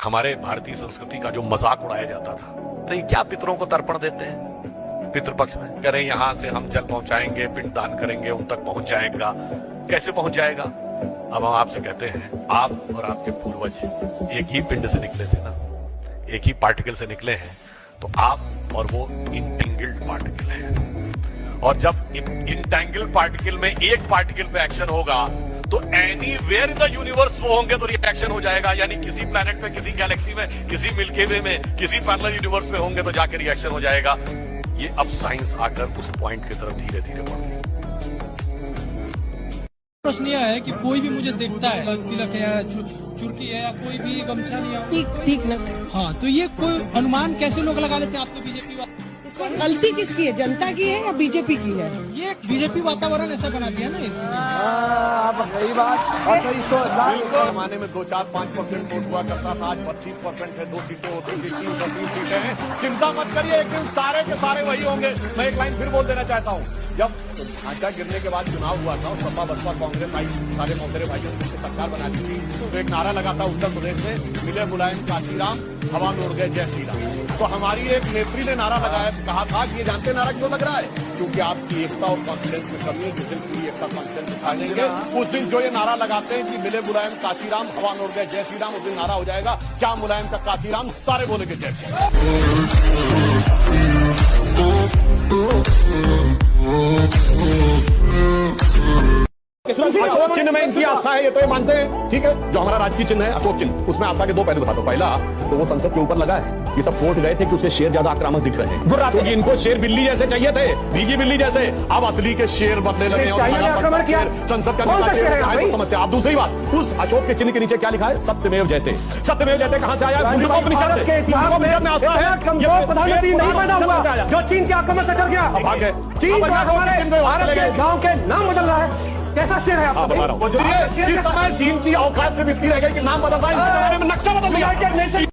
हमारे भारतीय संस्कृति का जो मजाक उड़ाया जाता था, तो ये क्या पितरों को तर्पण देते हैं पितृपक्ष में, कह रहे हैं यहां से हम जल पहुंचाएंगे, पिंडदान करेंगे, उन तक पहुंच जाएगा। कैसे पहुंच जाएगा? अब हम आपसे कहते हैं, आप और आपके पूर्वज एक ही पिंड से निकले थे ना, एक ही पार्टिकल से निकले हैं, तो आप और वो इंटेंगल्ड पार्टिकल है। और जब इंटेंगल्ड पार्टिकल में एक पार्टिकल पे एक्शन होगा तो एनीवेयर इन द यूनिवर्स वो होंगे तो रिएक्शन हो जाएगा। यानी किसी प्लैनेट में, किसी गैलेक्सी में, किसी मिल्की वे में, किसी पैरेलल यूनिवर्स में होंगे तो जाके रिएक्शन हो जाएगा। ये अब साइंस आकर उस पॉइंट की तरफ धीरे धीरे बढ़ रही है। प्रश्न यह है कि कोई भी मुझे देखता है, तिलक है या चुरकी है या कोई भी गमछा नहीं है, ठीक ना। हाँ, तो ये कोई अनुमान कैसे लोग लगा लेते हैं? आप तो बीजेपी गलती किसकी है, जनता की है या बीजेपी की है? ये बीजेपी वातावरण ऐसा बना दिया ना सही बात। और सही तो जमाने में 2-4-5% वोट हुआ करता था, आज 32% है, 2 सीटें होती थी, 3 सीटें हैं। चिंता मत करिए, एक दिन सारे के सारे वही होंगे। मैं एक लाइन फिर बोल देना चाहता हूँ, जब ढांचा गिरने के बाद चुनाव हुआ था, सपा बसपा कांग्रेस आई, सारे मौतेरे भाइयों ने सरकार बना दी थी, तो एक नारा लगा था उत्तर प्रदेश में, मिले मुलायम काशीराम, हवा में उड़ गए जय श्री राम। तो हमारी एक नेत्री ने नारा लगाया, कहा था कि ये जानते नारा क्यों लग रहा है? क्योंकि आपकी एकता और कॉन्फिडेंस में कमी है। जिस दिन पूरी एकता कॉन्फिडेंस दिखा देंगे, उस दिन जो ये नारा लगाते हैं कि मिले मुलायम काशीराम, हवा में उड़ गए जय श्री राम, उस दिन नारा हो जाएगा, क्या मुलायम का काशीराम, सारे बोलेंगे जय श्री राम। अशोक चिन्ह में इनकी आस्था है, ये तो ये मानते हैं, ठीक है। जो हमारा राजकीय चिन्ह है अशोक चिन्ह, उसमें आस्था के 2 पहलू बताता हूं। पहला तो वो संसद के ऊपर लगा है, ये सब कोर्ट गए थे कि उसके शेर ज्यादा आक्रामक दिख रहे हैं, क्योंकि इनको शेर बिल्ली जैसे चाहिए थे, भीगी बिल्ली जैसे। अब असली के शेर बनने लगे और संसद का समस्या। अब दूसरी बात, उस अशोक के चिन्ह के नीचे क्या लिखा है? सत्यमेव जयते। सत्यमेव जयते कहां से आया? उपनिषद में आस्था है। प्रधानमंत्री नहीं बना हुआ जो चीन के आक्रमण से डर गया, भाग गए। चीन भारत के गांव के नाम बदल रहा है। कैसा शेर है आपका? बता रहा हूं, इस समय चीन की औकात से भी इतनी रह गई कि नाम बदल रहा है, नक्शा बदल दिया।